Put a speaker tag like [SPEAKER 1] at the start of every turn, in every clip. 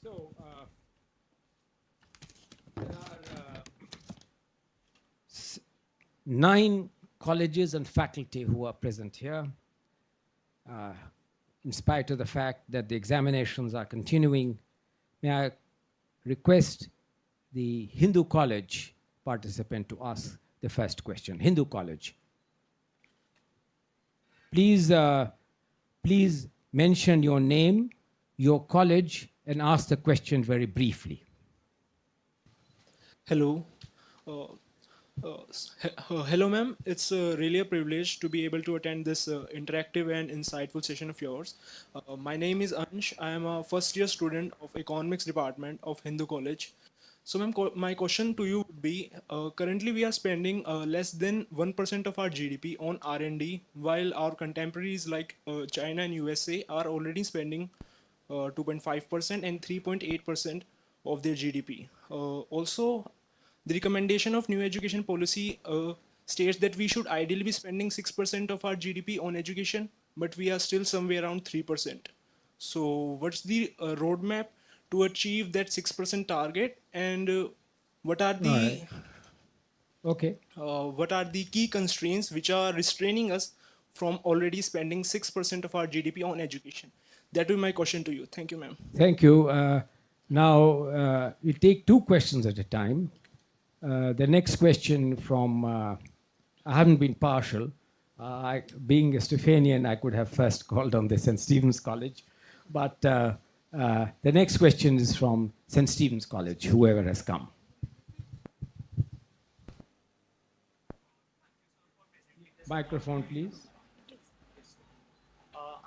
[SPEAKER 1] So, there are 9 colleges and faculty who are present here. In spite of the fact that the examinations are continuing, may I request the Hindu College participant to ask the first question. Hindu College. Please mention your name, your college, and ask the question very briefly.
[SPEAKER 2] Hello. Hello, ma'am. It's really a privilege to be able to attend this interactive and insightful session of yours. My name is Ansh. I am a first year student of Economics Department of Hindu College. So, ma'am, my question to you would be, currently we are spending less than 1% of our GDP on R&D, while our contemporaries like China and USA are already spending 2.5% and 3.8% of their GDP. Also, the recommendation of new education policy states that we should ideally be spending 6% of our GDP on education, but we are still somewhere around 3%. So what's the roadmap to achieve that 6% target, and what are
[SPEAKER 1] All right.
[SPEAKER 2] the
[SPEAKER 1] Okay.
[SPEAKER 2] what are the key constraints which are restraining us from already spending 6% of our GDP on education? That will be my question to you. Thank you, ma'am.
[SPEAKER 1] Thank you. Now, we take 2 questions at a time. The next question from, I haven't been partial. Being a Stephanian, I could have first called on the St. Stephen's College. But the next question is from St. Stephen's College, whoever has come. Microphone, please.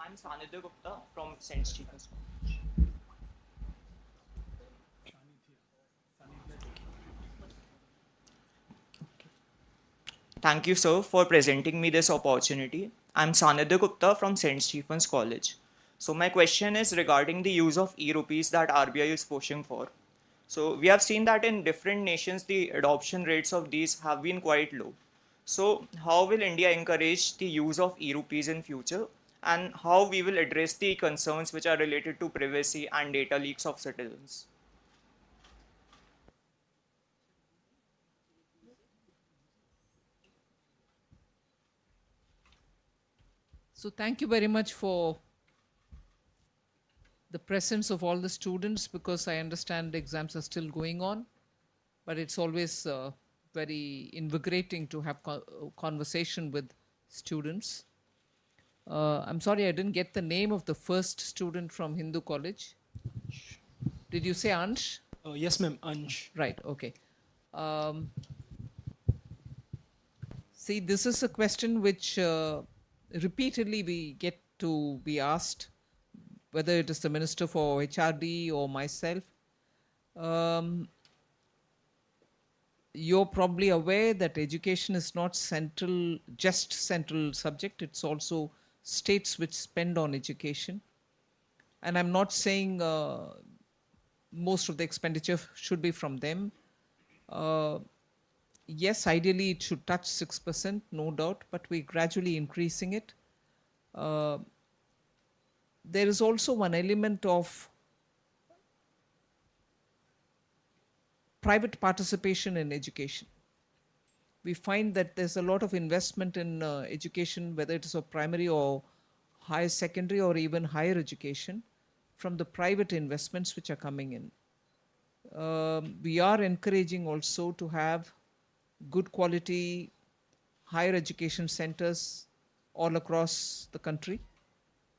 [SPEAKER 3] I'm Sanidhya Gupta from St. Stephen's. Thank you, sir, for presenting me this opportunity. I'm Sanidhya Gupta from St. Stephen's College. So my question is regarding the use of e-rupees that RBI is pushing for. So we have seen that in different nations, the adoption rates of these have been quite low. So how will India encourage the use of e-rupees in future? And how we will address the concerns which are related to privacy and data leaks of citizens?
[SPEAKER 4] So thank you very much for the presence of all the students, because I understand the exams are still going on, but it's always very invigorating to have conversation with students. I'm sorry, I didn't get the name of the first student from Hindu College. Did you say Ansh?
[SPEAKER 2] Yes, ma'am. Ansh.
[SPEAKER 4] Right, okay. See, this is a question which repeatedly we get to be asked, whether it is the Minister for HRD or myself. You're probably aware that education is not just central subject. It's also states which spend on education. And I'm not saying most of the expenditure should be from them. Yes, ideally it should touch 6%, no doubt, but we're gradually increasing it. There is also one element of private participation in education. We find that there's a lot of investment in education, whether it is of primary or higher secondary or even higher education, from the private investments which are coming in. We are encouraging also to have good quality higher education centers all across the country.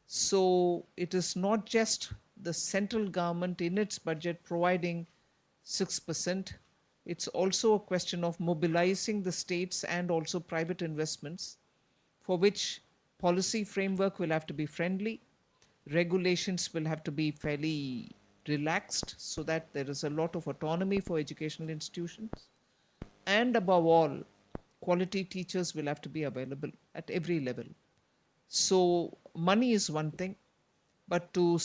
[SPEAKER 4] So it is not just the central government in its budget providing 6%. It's also a question of mobilizing the states and also private investments, for which policy framework will have to be friendly, regulations will have to be fairly relaxed so that there is a lot of autonomy for educational institutions. And above all, quality teachers will have to be available at every level. So money is one thing, but to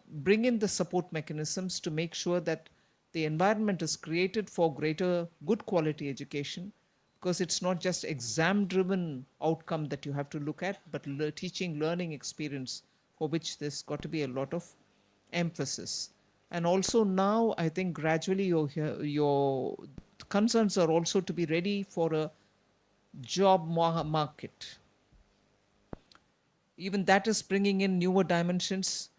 [SPEAKER 4] bring in the support mechanisms to make sure that the environment is created for greater good quality education, because it's not just exam driven outcome that you have to look at, but teaching learning experience, for which there's got to be a lot of emphasis. And also now, I think gradually your concerns are also to be ready for a job market. Even that is bringing in newer dimensions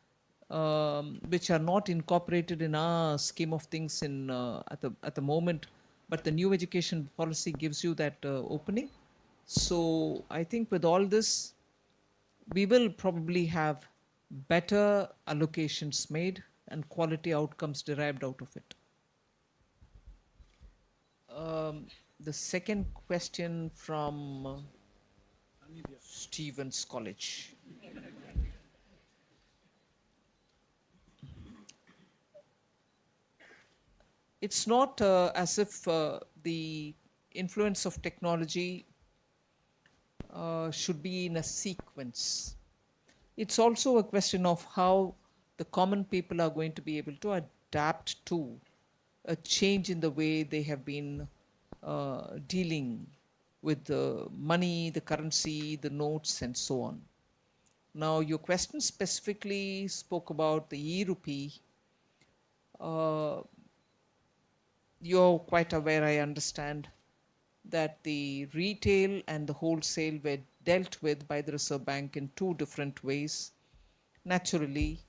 [SPEAKER 4] which are not incorporated in our scheme of things at the moment. But the new education policy gives you that opening. So I think with all this, we will probably have better allocations made and quality outcomes derived out of it. The second question from Stevens College. It's not as if the influence of technology should be in a sequence. It's also a question of how the common people are going to be able to adapt to a change in the way they have been dealing with the money, the currency, the notes, and so on. Now, your question specifically spoke about the e-rupee. You're quite aware, I understand, that the retail and the wholesale were dealt with by the Reserve Bank in two different ways, naturally.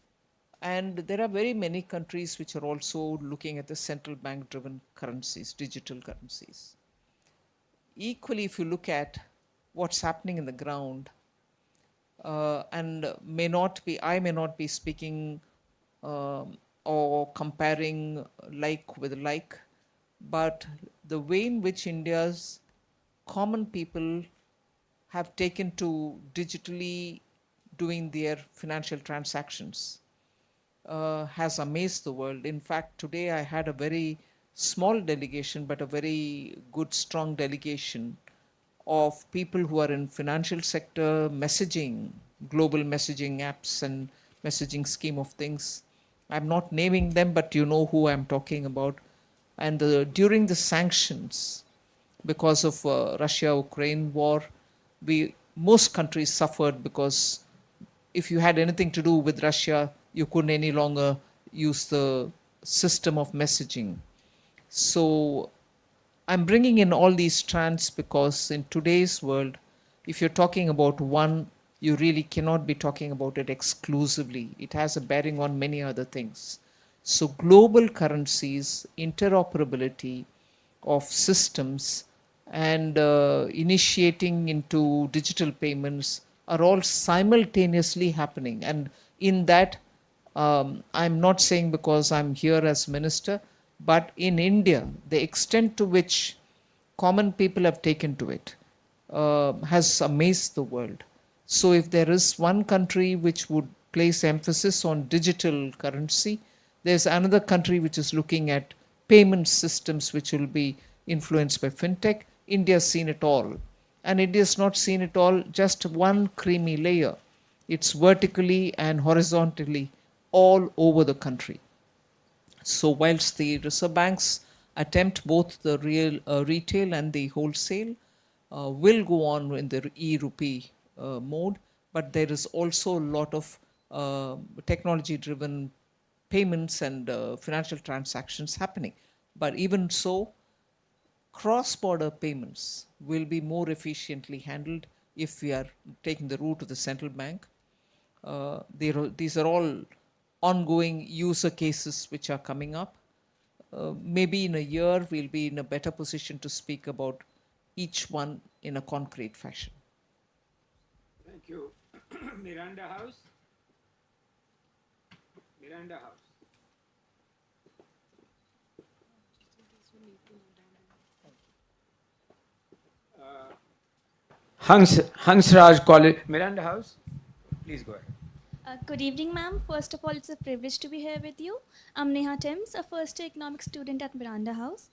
[SPEAKER 4] And there are very many countries which are also looking at the central bank driven currencies, digital currencies. Equally, if you look at what's happening in the ground, and I may not be speaking or comparing like with like, but the way in which India's common people have taken to digitally doing their financial transactions has amazed the world. In fact, today I had a very small delegation, but a very good, strong delegation of people who are in financial sector, messaging, global messaging apps and messaging scheme of things. I'm not naming them, but you know who I'm talking about. And during the sanctions, because of Russia-Ukraine war, most countries suffered because if you had anything to do with Russia, you couldn't any longer use the system of messaging. So I'm bringing in all these strands because in today's world, if you're talking about one, you really cannot be talking about it exclusively. It has a bearing on many other things. So global currencies, interoperability of systems, and initiating into digital payments are all simultaneously happening. And in that, I'm not saying because I'm here as minister, but in India, the extent to which common people have taken to it has amazed the world. So if there is one country which would place emphasis on digital currency, there's another country which is looking at payment systems which will be influenced by fintech. India's seen it all. And India's not seen it all just one creamy layer. It's vertically and horizontally all over the country. So whilst the Reserve Banks attempt both the retail and the wholesale will go on in the e-rupee mode, but there is also a lot of technology-driven payments and financial transactions happening. But even so, cross-border payments will be more efficiently handled if we are taking the route of the central bank. These are all ongoing user cases which are coming up. Maybe in a year, we'll be in a better position to speak about each one in a concrete fashion.
[SPEAKER 1] Thank you. Miranda House. Miranda House. Hansraj College, Miranda House. Please go ahead.
[SPEAKER 5] Good evening, ma'am. First of all, it's a privilege to be here with you. I'm Neha Timms, a first-year economics student at Miranda House.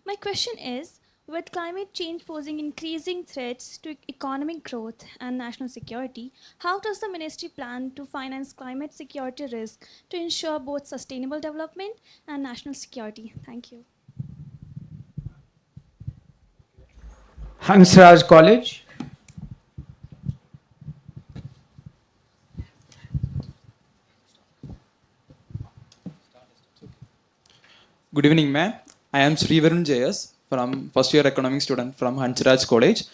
[SPEAKER 5] My question is, with climate change posing increasing threats to economic growth and national security, how does the ministry plan to finance climate security risk to ensure both sustainable development and national security? Thank you.
[SPEAKER 1] Hansraj College.
[SPEAKER 6] Good evening, ma'am. I am Srivarun JS from first year economics student from Hansraj College.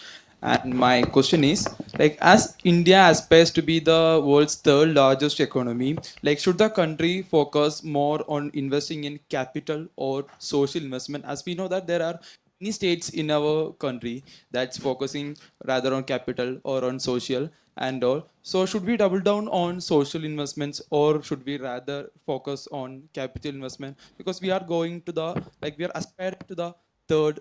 [SPEAKER 6] And my question is, like, as India aspires to be the world's third largest economy, like, should the country focus more on investing in capital or social investment? As we know that there are many states in our country that's focusing rather on capital or on social and all. So should we double down on social investments or should we rather focus on capital investment? Because we are going to the, like, we are aspiring to the third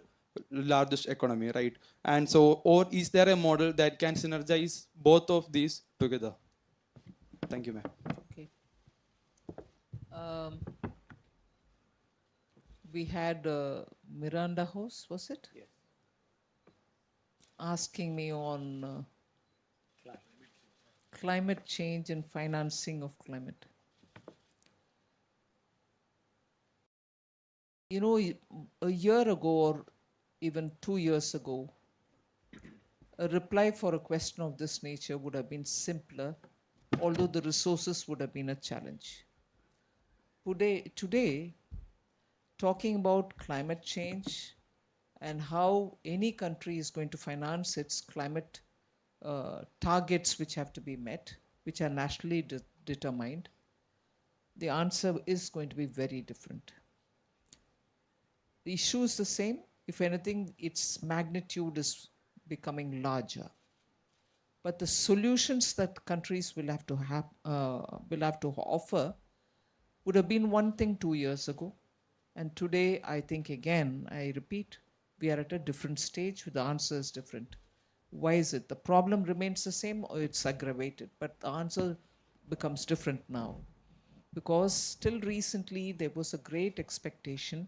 [SPEAKER 6] largest economy, right? And so, or is there a model that can synergize both of these together? Thank you, ma'am.
[SPEAKER 4] Okay. Um, we had Miranda House, was it? Yes. Asking me on climate change and financing of climate. You know, a year ago or even 2 years ago, a reply for a question of this nature would have been simpler, although the resources would have been a challenge. Today, talking about climate change and how any country is going to finance its climate targets which have to be met, which are nationally determined, the answer is going to be very different. The issue is the same. If anything, its magnitude is becoming larger. But the solutions that countries will have to offer would have been one thing 2 years ago. And today, I think again, I repeat, we are at a different stage. The answer is different. Why is it? The problem remains the same or it's aggravated, but the answer becomes different now. Because till recently, there was a great expectation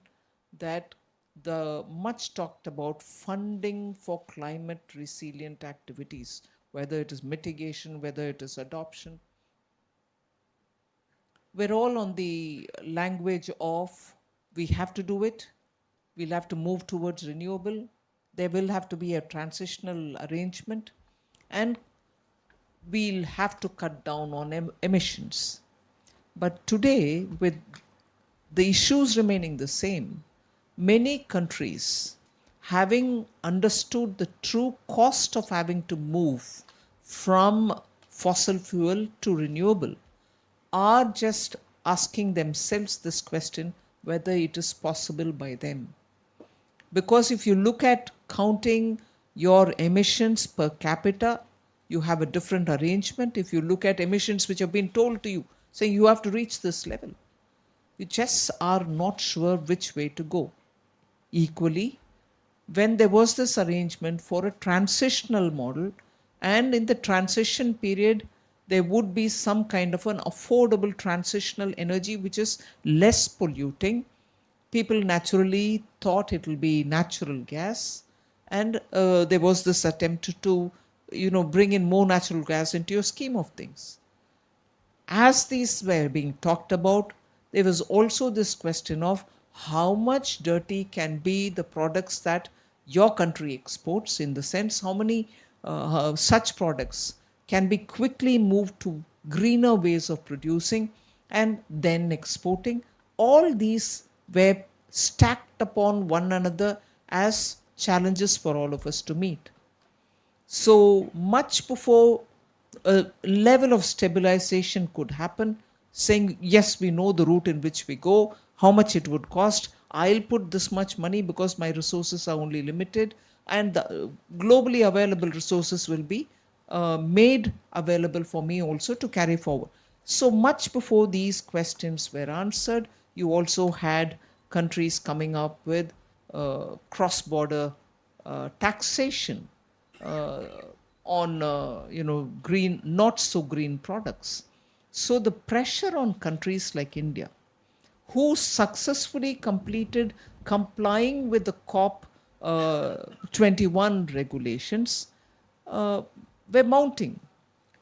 [SPEAKER 4] that the much talked about funding for climate resilient activities, whether it is mitigation, whether it is adoption, we're all on the language of we have to do it, we'll have to move towards renewable, there will have to be a transitional arrangement, and we'll have to cut down on emissions. But today, with the issues remaining the same, many countries, having understood the true cost of having to move from fossil fuel to renewable, are just asking themselves this question whether it is possible by them. Because if you look at counting your emissions per capita, you have a different arrangement. If you look at emissions which have been told to you, saying you have to reach this level, you just are not sure which way to go. Equally, when there was this arrangement for a transitional model, and in the transition period, there would be some kind of an affordable transitional energy which is less polluting. People naturally thought it will be natural gas, and there was this attempt to, bring in more natural gas into your scheme of things. As these were being talked about, there was also this question of how much dirty can be the products that your country exports, in the sense how many such products can be quickly moved to greener ways of producing and then exporting. All these were stacked upon one another as challenges for all of us to meet. So much before a level of stabilization could happen, saying, yes, we know the route in which we go, how much it would cost, I'll put this much money because my resources are only limited, and the globally available resources will be made available for me also to carry forward. So much before these questions were answered, you also had countries coming up with cross-border taxation on green, not so green products. So the pressure on countries like India, who successfully completed complying with the COP 21 regulations, were mounting.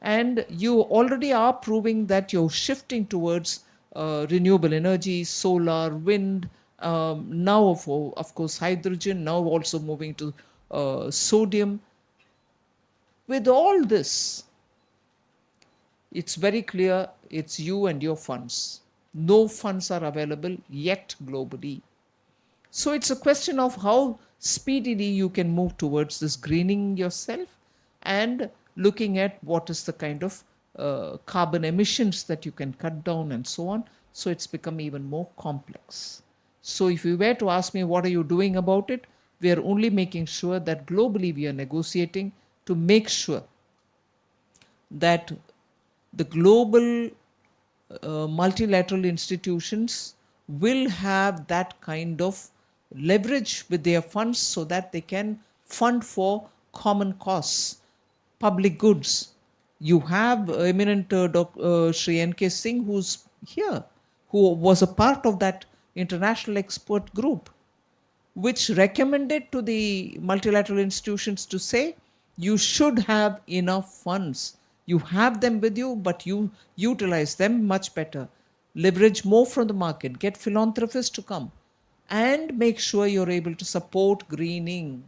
[SPEAKER 4] And you already are proving that you're shifting towards renewable energy, solar, wind, now of course hydrogen, now also moving to sodium. With all this, it's very clear it's you and your funds. No funds are available yet globally. So it's a question of how speedily you can move towards this greening yourself and looking at what is the kind of carbon emissions that you can cut down and so on. So it's become even more complex. So if you were to ask me, what are you doing about it? We are only making sure that globally we are negotiating to make sure that the global multilateral institutions will have that kind of leverage with their funds so that they can fund for common cause, public goods. You have eminent Shri N.K. Singh, who's here, who was a part of that international expert group, which recommended to the multilateral institutions to say, you should have enough funds. You have them with you, but you utilize them much better. Leverage more from the market, get philanthropists to come, and make sure you're able to support greening.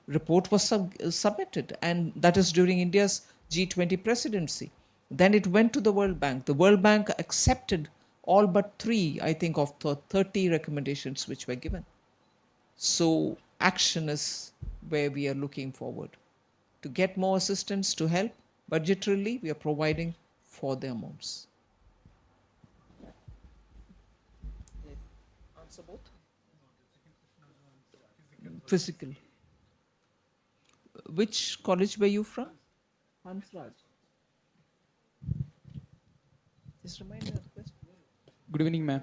[SPEAKER 4] Report was submitted, and that is during India's G20 presidency. Then it went to the World Bank. The World Bank accepted all but 3, I think, of the 30 recommendations which were given. So action is where we are looking forward. To get more assistance, to help, budgetarily, we are providing for the amounts. Answer both? Physical. Which college were you from? Hans Raj. Just remind me of the question.
[SPEAKER 6] Good evening, ma'am.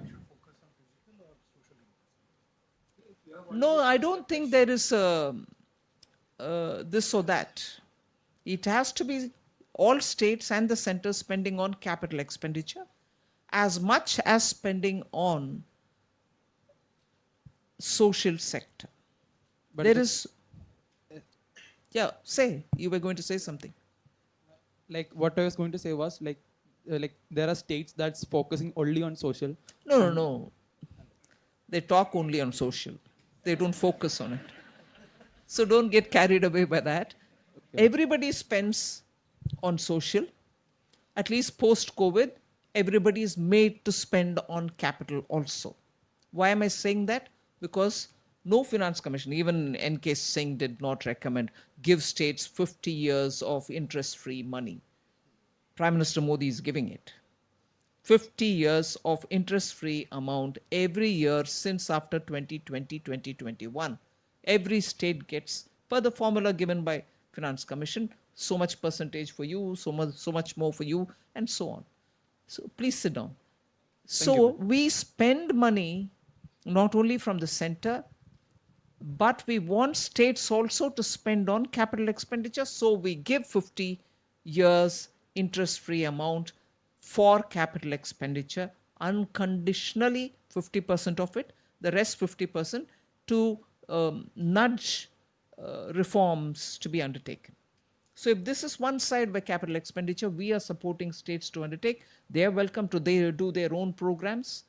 [SPEAKER 4] No, I don't think there is this or that. It has to be all states and the center spending on capital expenditure as much as spending on social sector.
[SPEAKER 6] But
[SPEAKER 4] There
[SPEAKER 6] the-
[SPEAKER 4] is, yeah, say, you were going to say something.
[SPEAKER 6] Like what I was going to say was like there are states that's focusing only on social.
[SPEAKER 4] No. They talk only on social. They don't focus on it. So don't get carried away by that. Everybody spends on social. At least post-COVID, everybody is made to spend on capital also. Why am I saying that? Because no finance commission, even N.K. Singh did not recommend, give states 50 years of interest-free money. Prime Minister Modi is giving it. 50 years of interest-free amount every year since after 2020, 2021. Every state gets, per the formula given by Finance Commission, so much percentage for you, so much more for you, and so on. So please sit down. So we spend money not only from the center, but we want states also to spend on capital expenditure. So we give 50 years interest-free amount for capital expenditure unconditionally, 50% of it, the rest 50% to nudge reforms to be undertaken. So if this is one side where capital expenditure, we are supporting states to undertake. They are welcome to do their own programs.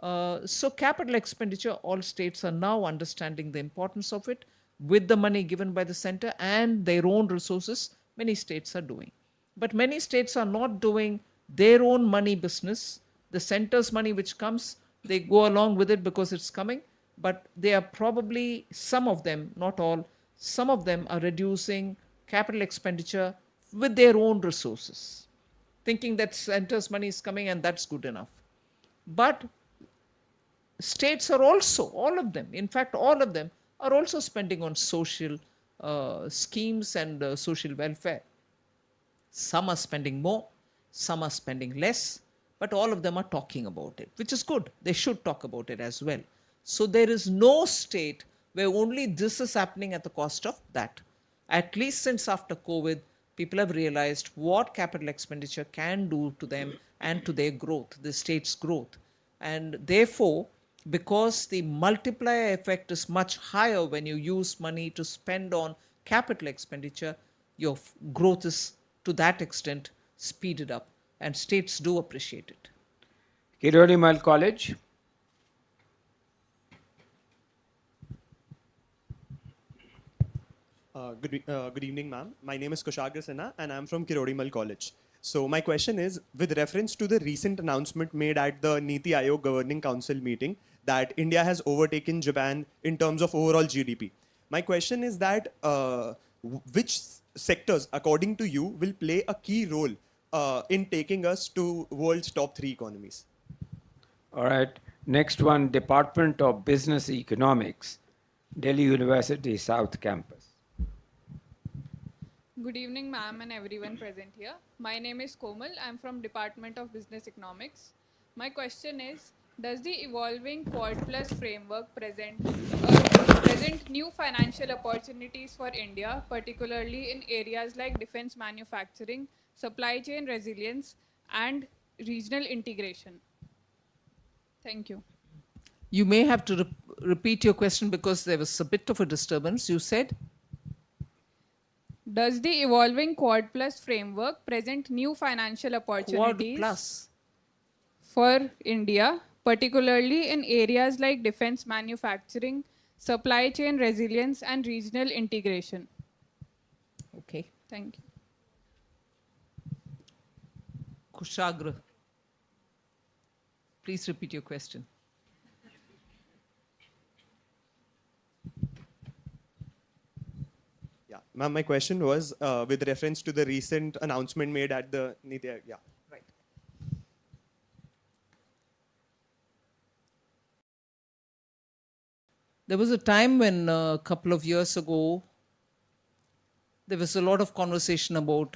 [SPEAKER 4] So capital expenditure, all states are now understanding the importance of it with the money given by the center and their own resources. Many states are doing. But many states are not doing their own money business. The center's money which comes, they go along with it because it's coming. But they are probably, some of them, not all, some of them are reducing capital expenditure with their own resources, thinking that center's money is coming and that's good enough. But states are also, all of them, in fact, all of them are also spending on social schemes and social welfare. Some are spending more, some are spending less, but all of them are talking about it, which is good. They should talk about it as well. So there is no state where only this is happening at the cost of that. At least since after COVID, people have realized what capital expenditure can do to them and to their growth, the state's growth. And therefore, because the multiplier effect is much higher when you use money to spend on capital expenditure, your growth is to that extent speeded up, and states do appreciate it.
[SPEAKER 1] Kirodimal College.
[SPEAKER 7] Good evening, ma'am. My name is Kushagra Sinha, and I'm from Kirodimal College. So my question is, with reference to the recent announcement made at the Niti Aayog Governing Council meeting, that India has overtaken Japan in terms of overall GDP. My question is that which sectors, according to you, will play a key role in taking us to world's top 3 economies?
[SPEAKER 1] All right. Next one, Department of Business Economics, Delhi University South Campus.
[SPEAKER 8] Good evening, ma'am, and everyone present here. My name is Komal. I'm from Department of Business Economics. My question is, does the evolving Quad Plus framework present new financial opportunities for India, particularly in areas like defense manufacturing, supply chain resilience, and regional integration? Thank you.
[SPEAKER 4] You may have to repeat your question because there was a bit of a disturbance. You said?
[SPEAKER 8] Does the evolving Quad Plus framework present new financial
[SPEAKER 4] Quad
[SPEAKER 8] opportunities
[SPEAKER 4] plus.
[SPEAKER 8] for India, particularly in areas like defense manufacturing, supply chain resilience, and regional integration?
[SPEAKER 4] Okay.
[SPEAKER 8] Thank you.
[SPEAKER 4] Kushagra. Please repeat your question.
[SPEAKER 7] Yeah, ma'am, my question was with reference to the recent announcement made at the Niti Aayog. Yeah.
[SPEAKER 4] Right. There was a time when a couple of years ago, there was a lot of conversation about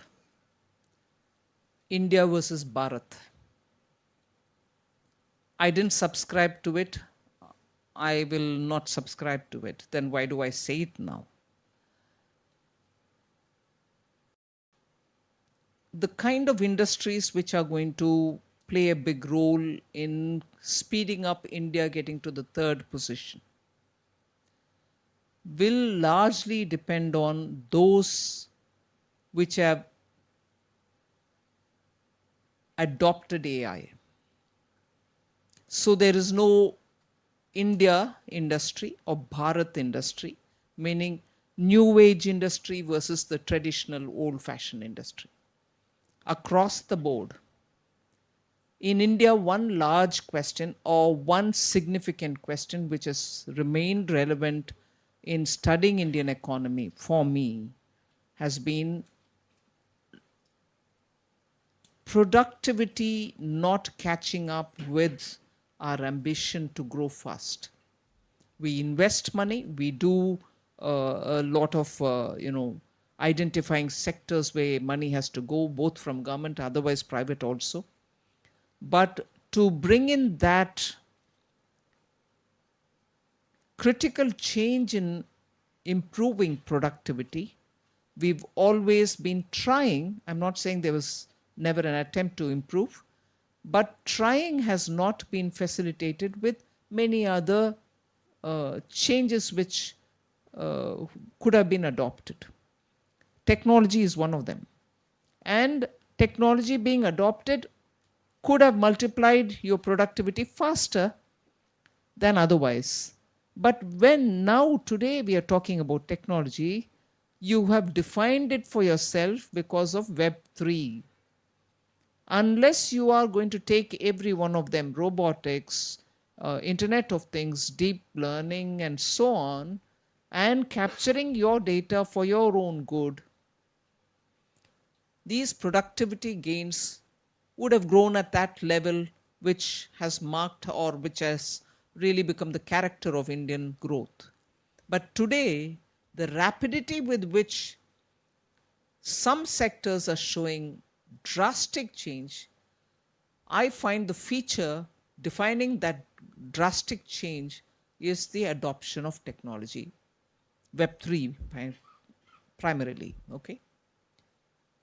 [SPEAKER 4] India versus Bharat. I didn't subscribe to it. I will not subscribe to it. Then why do I say it now? The kind of industries which are going to play a big role in speeding up India getting to the third position will largely depend on those which have adopted AI. So there is no India industry or Bharat industry, meaning new age industry versus the traditional old fashioned industry. Across the board, in India, one large question or one significant question which has remained relevant in studying Indian economy for me has been productivity not catching up with our ambition to grow fast. We invest money, we do a lot of, identifying sectors where money has to go, both from government, otherwise private also. But to bring in that critical change in improving productivity, we've always been trying. I'm not saying there was never an attempt to improve, but trying has not been facilitated with many other changes which could have been adopted. Technology is one of them. And technology being adopted could have multiplied your productivity faster than otherwise. But when now today we are talking about technology, you have defined it for yourself because of Web 3. Unless you are going to take every one of them, robotics, Internet of Things, deep learning, and so on, and capturing your data for your own good, these productivity gains would have grown at that level which has marked or which has really become the character of Indian growth. But today, the rapidity with which some sectors are showing drastic change, I find the feature defining that drastic change is the adoption of technology, Web 3 primarily, okay?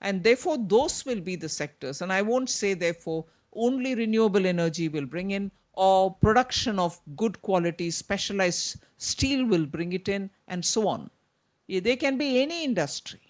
[SPEAKER 4] And therefore, those will be the sectors. And I won't say, therefore, only renewable energy will bring in, or production of good quality specialized steel will bring it in, and so on. There can be any industry.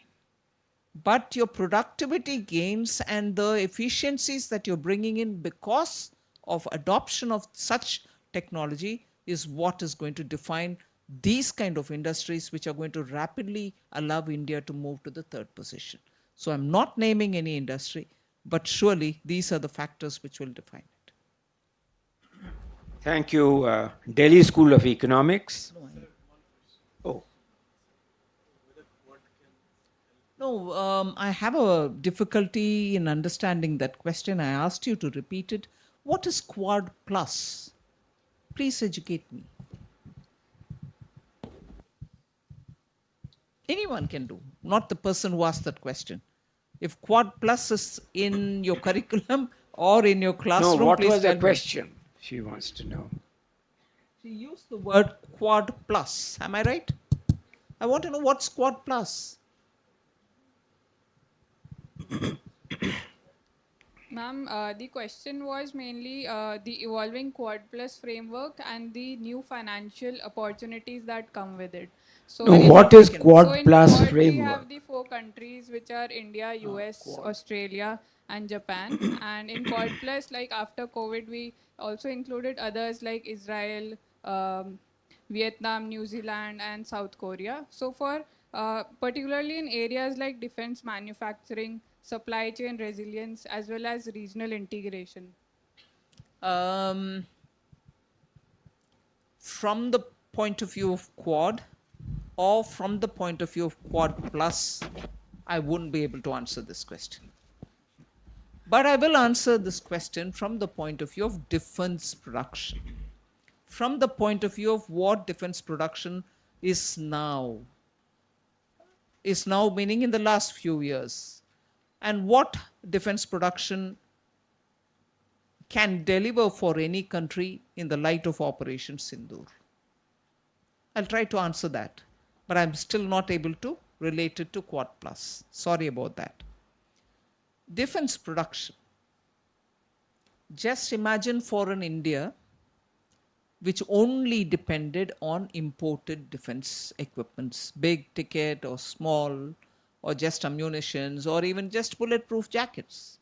[SPEAKER 4] But your productivity gains and the efficiencies that you're bringing in because of adoption of such technology is what is going to define these kind of industries which are going to rapidly allow India to move to the third position. So I'm not naming any industry, but surely these are the factors which will define it.
[SPEAKER 1] Thank you, Delhi School of Economics. Oh,
[SPEAKER 4] No, I have a difficulty in understanding that question. I asked you to repeat it. What is Quad Plus? Please educate me. Anyone can do, not the person who asked that question. If Quad Plus is in your curriculum or in your
[SPEAKER 1] no,
[SPEAKER 4] classroom,
[SPEAKER 1] what
[SPEAKER 4] please
[SPEAKER 1] was
[SPEAKER 4] tell
[SPEAKER 1] the
[SPEAKER 4] me.
[SPEAKER 1] question? She wants to know.
[SPEAKER 4] She used the word Quad Plus. Am I right? I want to know what's Quad Plus.
[SPEAKER 8] Ma'am, the question was mainly the evolving Quad Plus framework and the new financial opportunities that come with it. So,
[SPEAKER 1] No,
[SPEAKER 4] Anyone
[SPEAKER 1] what is
[SPEAKER 4] can-
[SPEAKER 1] Quad
[SPEAKER 8] so in
[SPEAKER 1] Plus
[SPEAKER 8] Quad, we
[SPEAKER 1] framework?
[SPEAKER 8] have the 4 countries which are India, US, Australia, and Japan. And in Quad Plus, like after COVID, we also included others like Israel, Vietnam, New Zealand, and South Korea. So for particularly in areas like defense manufacturing, supply chain resilience, as well as regional integration.
[SPEAKER 4] From the point of view of Quad or from the point of view of Quad Plus, I wouldn't be able to answer this question. But I will answer this question from the point of view of defense production. From the point of view of what defense production is now meaning in the last few years, and what defense production can deliver for any country in the light of Operation Sindoor. I'll try to answer that, but I'm still not able to relate it to Quad Plus. Sorry about that. Defense production. Just imagine for an India which only depended on imported defense equipments, big ticket or small, or just ammunitions, or even just bulletproof jackets.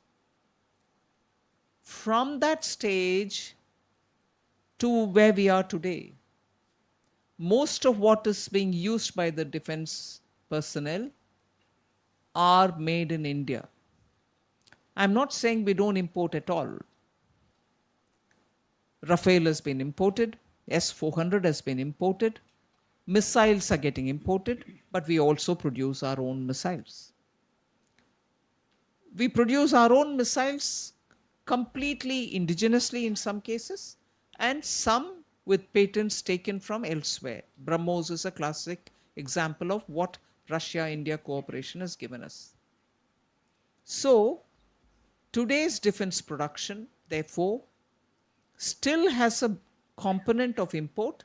[SPEAKER 4] From that stage to where we are today, most of what is being used by the defense personnel are made in India. I'm not saying we don't import at all. Rafale has been imported, S-400 has been imported, missiles are getting imported, but we also produce our own missiles. We produce our own missiles completely indigenously in some cases, and some with patents taken from elsewhere. BrahMos is a classic example of what Russia-India cooperation has given us. So, today's defense production, therefore, still has a component of import,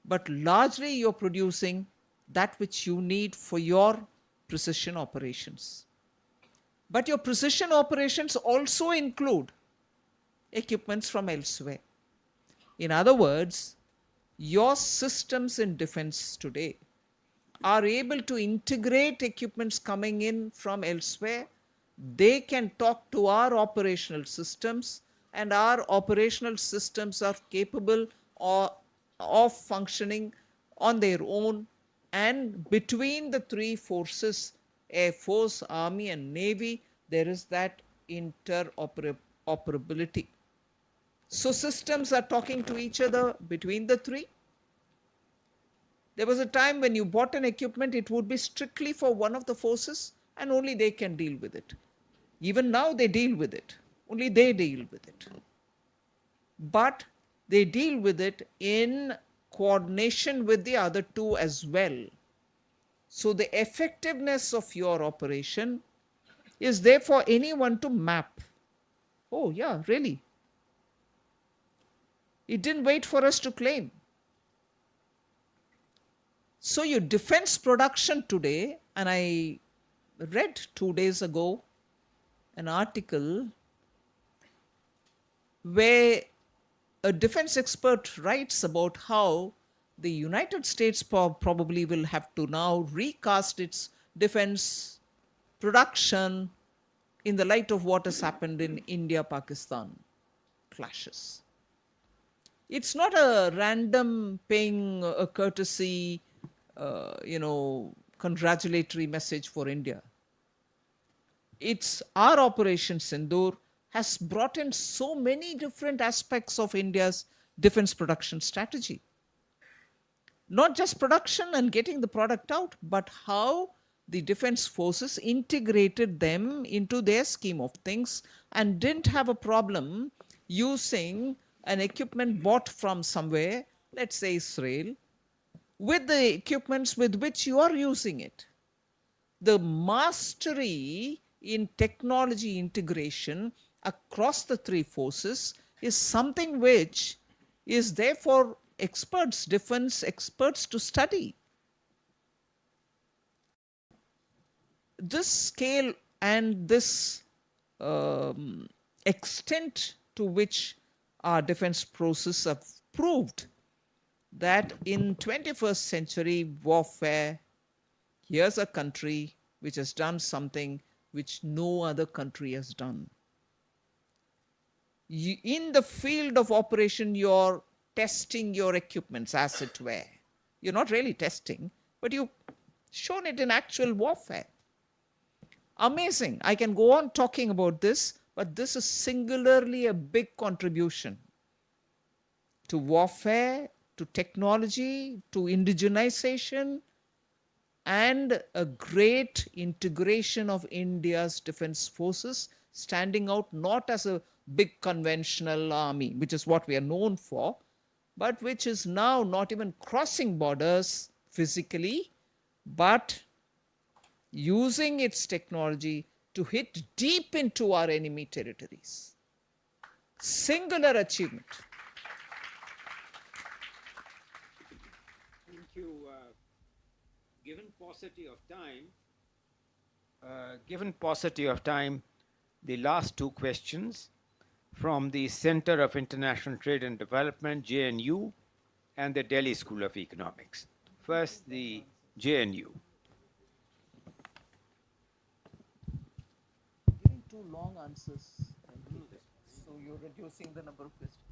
[SPEAKER 4] but largely you're producing that which you need for your precision operations. But your precision operations also include equipments from elsewhere. In other words, your systems in defense today are able to integrate equipments coming in from elsewhere. They can talk to our operational systems, and our operational systems are capable of functioning on their own. And between the three forces, Air Force, Army, and Navy, there is that interoperability. So systems are talking to each other between the three. There was a time when you bought an equipment, it would be strictly for one of the forces, and only they can deal with it. Even now they deal with it. Only they deal with it. But they deal with it in coordination with the other two as well. So the effectiveness of your operation is there for anyone to map. Oh yeah, really? It didn't wait for us to claim. So your defense production today, and I read 2 days ago an article where a defense expert writes about how the United States probably will have to now recast its defense production in the light of what has happened in India-Pakistan clashes. It's not a random paying a courtesy, congratulatory message for India. It's our Operation Sindoor has brought in so many different aspects of India's defense production strategy. Not just production and getting the product out, but how the defense forces integrated them into their scheme of things and didn't have a problem using an equipment bought from somewhere, let's say Israel, with the equipments with which you are using it. The mastery in technology integration across the three forces is something which is there for experts, defense experts to study. This scale and this extent to which our defense process have proved that in 21st century warfare, here's a country which has done something which no other country has done. In the field of operation, you're testing your equipments, as it were. You're not really testing, but you've shown it in actual warfare. Amazing. I can go on talking about this, but this is singularly a big contribution to warfare, to technology, to indigenization, and a great integration of India's defense forces, standing out not as a big conventional army, which is what we are known for, but which is now not even crossing borders physically, but using its technology to hit deep into our enemy territories. Singular achievement.
[SPEAKER 1] Thank you. Given paucity of time, the last two questions from the Center of International Trade and Development, JNU, and the Delhi School of Economics. First, the JNU.
[SPEAKER 4] Giving too long answers, so you're reducing the number of questions.